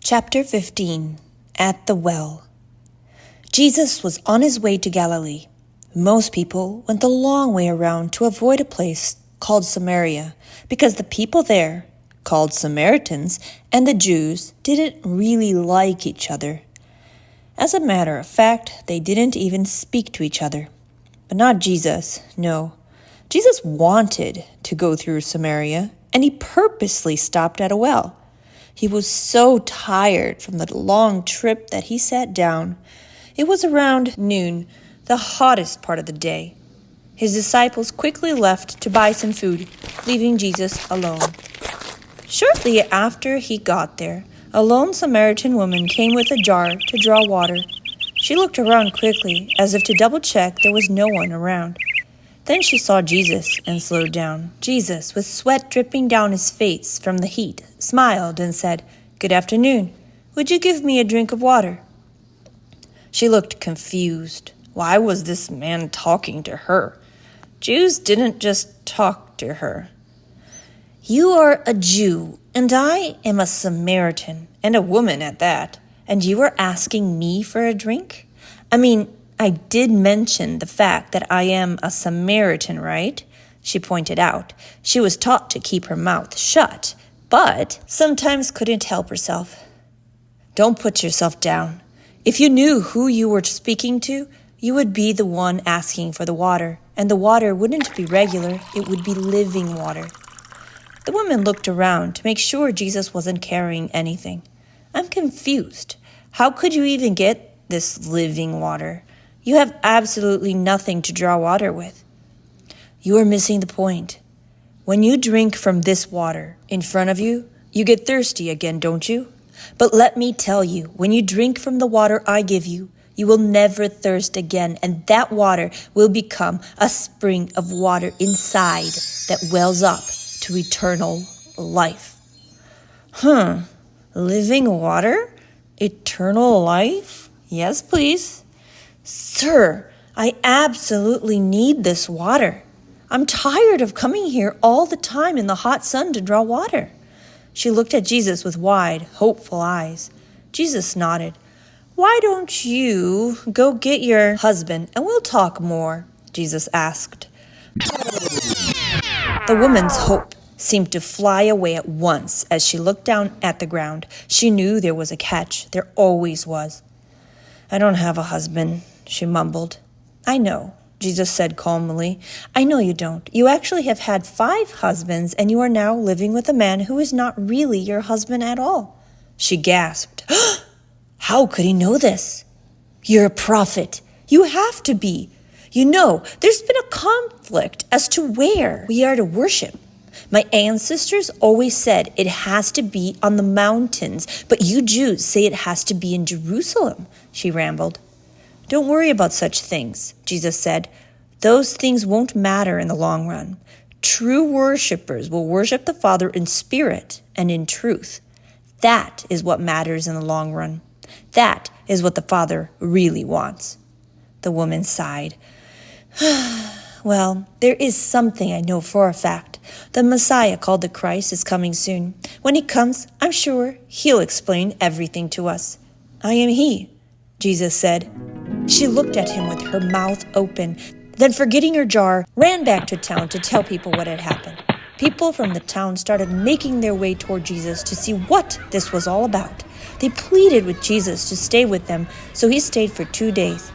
Chapter 15. At the Well. Jesus was on his way to Galilee. Most people went the long way around to avoid a place called Samaria because the people there, called Samaritans, and the Jews didn't really like each other. As a matter of fact, they didn't even speak to each other. But not Jesus, no. Jesus wanted to go through Samaria, and he purposely stopped at a well. He was so tired from the long trip that he sat down. It was around noon, the hottest part of the day. His disciples quickly left to buy some food, leaving Jesus alone. Shortly after he got there, a lone Samaritan woman came with a jar to draw water. She looked around quickly, as if to double-check there was no one around. Then she saw Jesus and slowed down. Jesus, with sweat dripping down his face from the heat, smiled and said, "Good afternoon. Would you give me a drink of water?" She looked confused. Why was this man talking to her? Jews didn't just talk to her. "You are a Jew, and I am a Samaritan, and a woman at that, and you are asking me for a drink? I did mention the fact that I am a Samaritan, right?" She pointed out. She was taught to keep her mouth shut, but sometimes couldn't help herself. "Don't put yourself down. If you knew who you were speaking to, you would be the one asking for the water, and the water wouldn't be regular, it would be living water." The woman looked around to make sure Jesus wasn't carrying anything. "I'm confused. How could you even get this living water? You have absolutely nothing to draw water with." "You are missing the point. When you drink from this water in front of you, you get thirsty again, don't you? But let me tell you, when you drink from the water I give you, you will never thirst again, and that water will become a spring of water inside that wells up to eternal life." Living water? Eternal life? Yes, please. "Sir, I absolutely need this water. I'm tired of coming here all the time in the hot sun to draw water." She looked at Jesus with wide, hopeful eyes. Jesus nodded. "Why don't you go get your husband and we'll talk more?" Jesus asked. The woman's hope seemed to fly away at once as she looked down at the ground. She knew there was a catch. There always was. "I don't have a husband," she mumbled. "I know," Jesus said calmly. "I know you don't. You actually have had 5 husbands, and you are now living with a man who is not really your husband at all." She gasped. "How could he know this?" "You're a prophet. You have to be. You know, there's been a conflict as to where we are to worship. My ancestors always said it has to be on the mountains, but you Jews say it has to be in Jerusalem," she rambled. "Don't worry about such things," Jesus said. "Those things won't matter in the long run. True worshipers will worship the Father in spirit and in truth. That is what matters in the long run. That is what the Father really wants." The woman sighed. "Well, there is something I know for a fact. The Messiah called the Christ is coming soon. When he comes, I'm sure he'll explain everything to us." "I am he," Jesus said. She looked at him with her mouth open, then forgetting her jar, ran back to town to tell people what had happened. People from the town started making their way toward Jesus to see what this was all about. They pleaded with Jesus to stay with them, so he stayed for 2 days.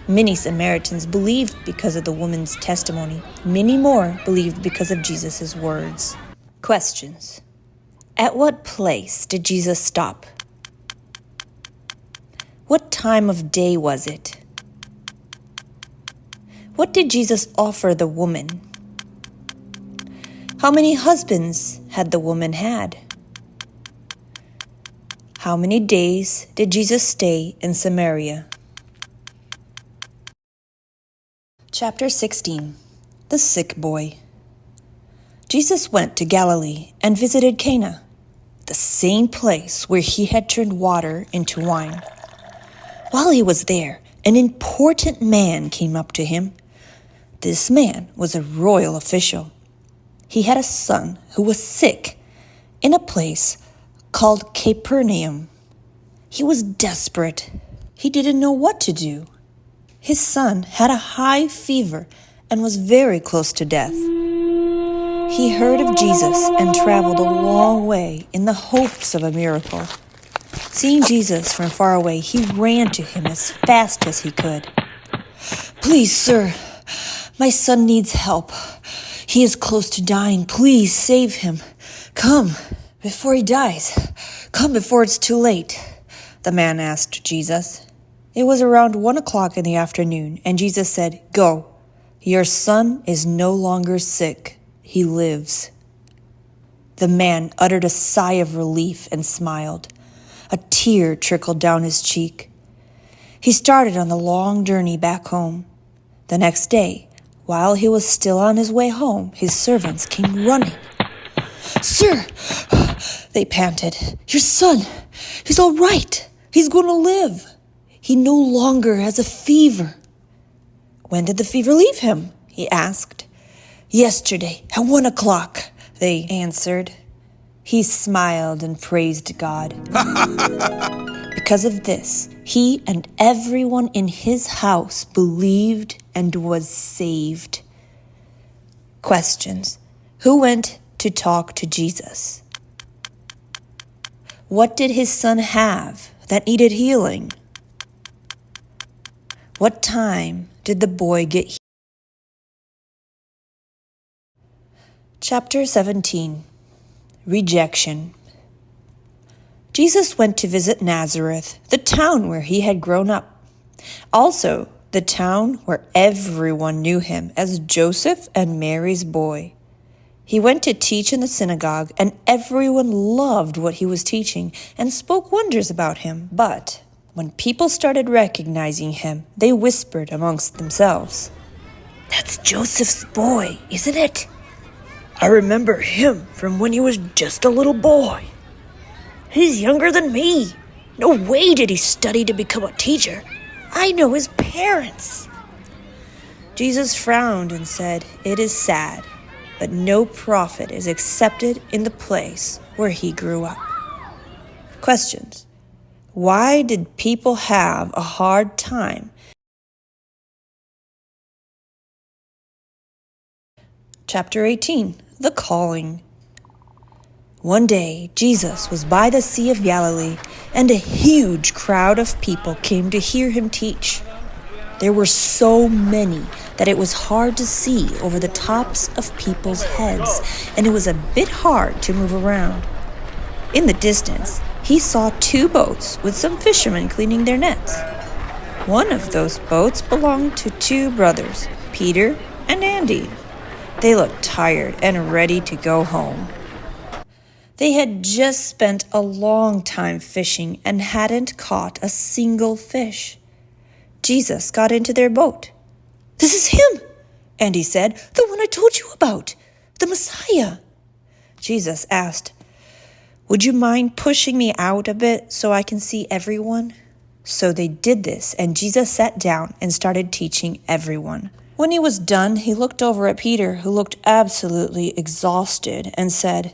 Many Samaritans believed because of the woman's testimony. Many more believed because of Jesus' words. Questions. At what place did Jesus stop? What time of day was it? What did Jesus offer the woman? How many husbands had the woman had? How many days did Jesus stay in Samaria? Chapter 16. The Sick Boy. Jesus went to Galilee and visited Cana, the same place where he had turned water into wine. While he was there, an important man came up to him. This man was a royal official. He had a son who was sick in a place called Capernaum, He was desperate. He didn't know what to do. His son had a high fever and was very close to death. He heard of Jesus and traveled a long way in the hopes of a miracle. Seeing Jesus from far away, he ran to him as fast as he could. "Please, sir, my son needs help. He is close to dying. Please save him. Come before he dies. Come before it's too late," the man asked Jesus. It was around 1 o'clock in the afternoon, and Jesus said, "Go. Your son is no longer sick. He lives." The man uttered a sigh of relief and smiled. A tear trickled down his cheek. He started on the long journey back home. The next day, while he was still on his way home, his servants came running. "Sir," they panted, "your son, he's all right. He's going to live. He no longer has a fever." "When did the fever leave him?" he asked. "Yesterday at 1 o'clock, they answered. He smiled and praised God. Because of this, he and everyone in his house believed and was saved. Questions. Who went to talk to Jesus? What did his son have that needed healing? What time did the boy get healed? Chapter 17. Rejection. Jesus went to visit Nazareth, the town where he had grown up. Also, the town where everyone knew him as Joseph and Mary's boy. He went to teach in the synagogue, and everyone loved what he was teaching and spoke wonders about him. But when people started recognizing him, they whispered amongst themselves, "That's Joseph's boy, isn't it? I remember him from when he was just a little boy. He's younger than me. No way did he study to become a teacher. I know his parents." Jesus frowned and said, "It is sad, but no prophet is accepted in the place where he grew up." Questions. Why did people have a hard time? Chapter 18. The Calling. One day, Jesus was by the Sea of Galilee, and a huge crowd of people came to hear him teach. There were so many that it was hard to see over the tops of people's heads, and it was a bit hard to move around. In the distance, he saw 2 boats with some fishermen cleaning their nets. One of those boats belonged to 2 brothers, Peter and Andy. They looked tired and ready to go home. They had just spent a long time fishing and hadn't caught a single fish. Jesus got into their boat. "This is him," Andy said, "the one I told you about, the Messiah." Jesus asked, "Would you mind pushing me out a bit so I can see everyone?" So they did this, and Jesus sat down and started teaching everyone. When he was done, he looked over at Peter, who looked absolutely exhausted, and said,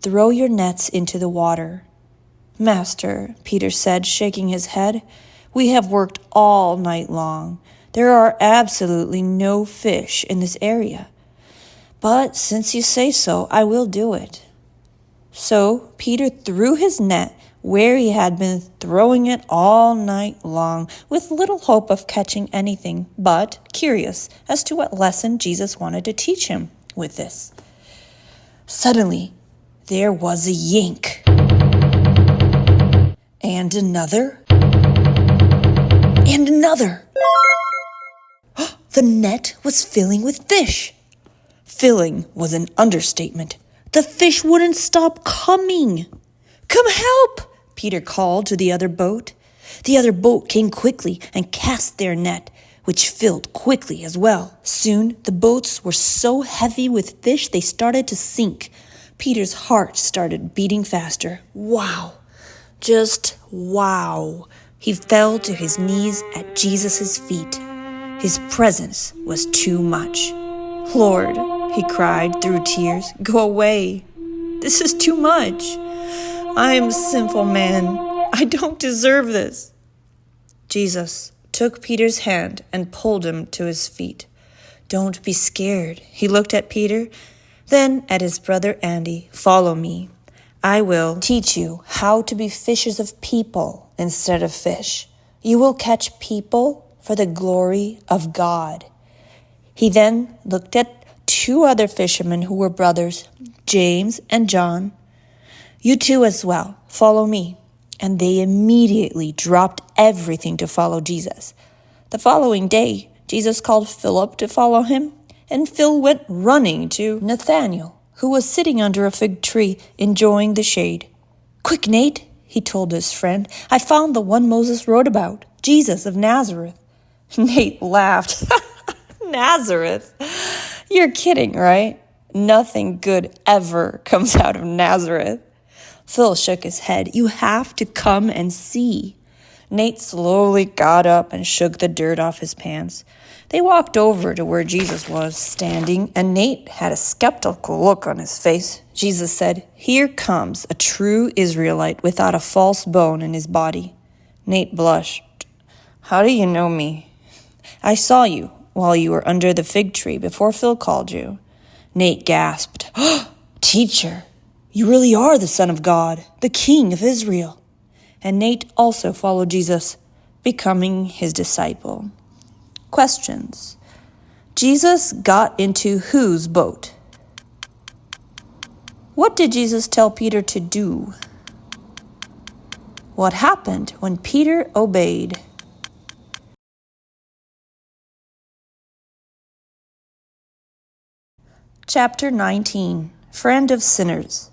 "Throw your nets into the water." "Master," Peter said, shaking his head, "we have worked all night long. There are absolutely no fish in this area. But since you say so, I will do it." So Peter threw his net where he had been throwing it all night long, with little hope of catching anything, but curious as to what lesson Jesus wanted to teach him with this. Suddenly, there was a yank. And another. And another. The net was filling with fish. Filling was an understatement. The fish wouldn't stop coming. "Come help!" Peter called to the other boat. The other boat came quickly and cast their net, which filled quickly as well. Soon the boats were so heavy with fish they started to sink. Peter's heart started beating faster. Wow! Just wow! He fell to his knees at Jesus' feet. His presence was too much. "Lord," he cried through tears, "go away. This is too much. I am a sinful man. I don't deserve this." Jesus took Peter's hand and pulled him to his feet. "Don't be scared." He looked at Peter, then at his brother Andy. "Follow me. I will teach you how to be fishers of people instead of fish. You will catch people for the glory of God." He then looked at 2 other fishermen who were brothers, James and John. "You too as well. Follow me." And they immediately dropped everything to follow Jesus. The following day, Jesus called Philip to follow him, and Phil went running to Nathanael, who was sitting under a fig tree enjoying the shade. "Quick, Nate," he told his friend, "I found the one Moses wrote about, Jesus of Nazareth." Nate laughed. "Nazareth? You're kidding, right? Nothing good ever comes out of Nazareth." Phil shook his head. "You have to come and see." Nate slowly got up and shook the dirt off his pants. They walked over to where Jesus was standing, and Nate had a skeptical look on his face. Jesus said, "Here comes a true Israelite without a false bone in his body." Nate blushed. "How do you know me?" "I saw you while you were under the fig tree before Phil called you." Nate gasped. "Teacher, you really are the Son of God, the King of Israel." And Nate also followed Jesus, becoming his disciple. Questions. Jesus got into whose boat? What did Jesus tell Peter to do? What happened when Peter obeyed? Chapter 19. Friend of Sinners.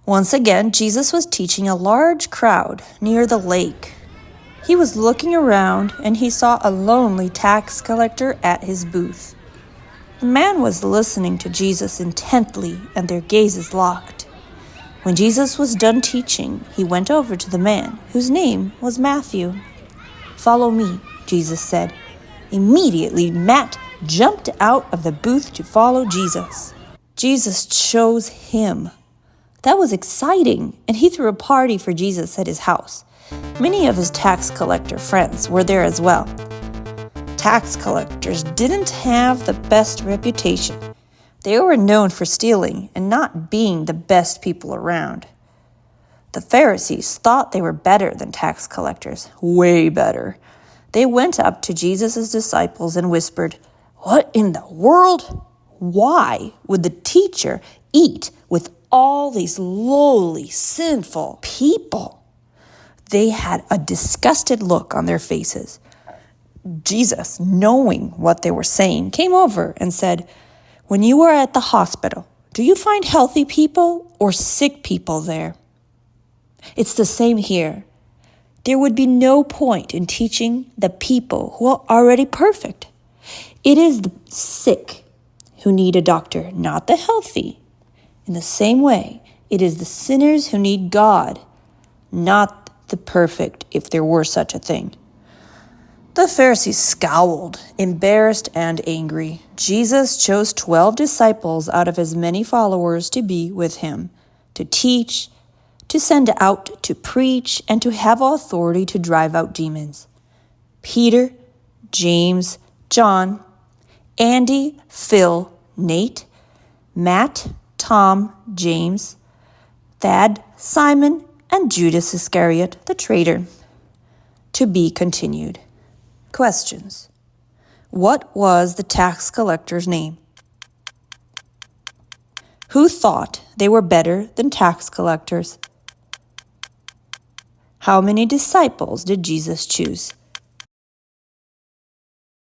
Once again, Jesus was teaching a large crowd near the lake. He was looking around, and he saw a lonely tax collector at his booth. The man was listening to Jesus intently, and their gazes locked. When Jesus was done teaching, he went over to the man, whose name was Matthew. "Follow me," Jesus said. Immediately, Matt jumped out of the booth to follow Jesus. Jesus chose him. That was exciting, and he threw a party for Jesus at his house. Many of his tax collector friends were there as well. Tax collectors didn't have the best reputation. They were known for stealing and not being the best people around. The Pharisees thought they were better than tax collectors, way better. They went up to Jesus' disciples and whispered, "What in the world? Why would the teacher eat with all these lowly, sinful people?" They had a disgusted look on their faces. Jesus, knowing what they were saying, came over and said, "When you are at the hospital, do you find healthy people or sick people there? It's the same here. There would be no point in teaching the people who are already perfect. It is the sick who need a doctor, not the healthy. In the same way, it is the sinners who need God, not the perfect, if there were such a thing." The Pharisees scowled, embarrassed and angry. Jesus chose 12 disciples out of his many followers to be with him, to teach, to send out to preach, and to have authority to drive out demons. Peter, James, John, Andy, Phil, Nate, Matt, Tom, James, Thad, Simon, and Judas Iscariot, the traitor. To be continued. Questions. What was the tax collector's name? Who thought they were better than tax collectors? How many disciples did Jesus choose?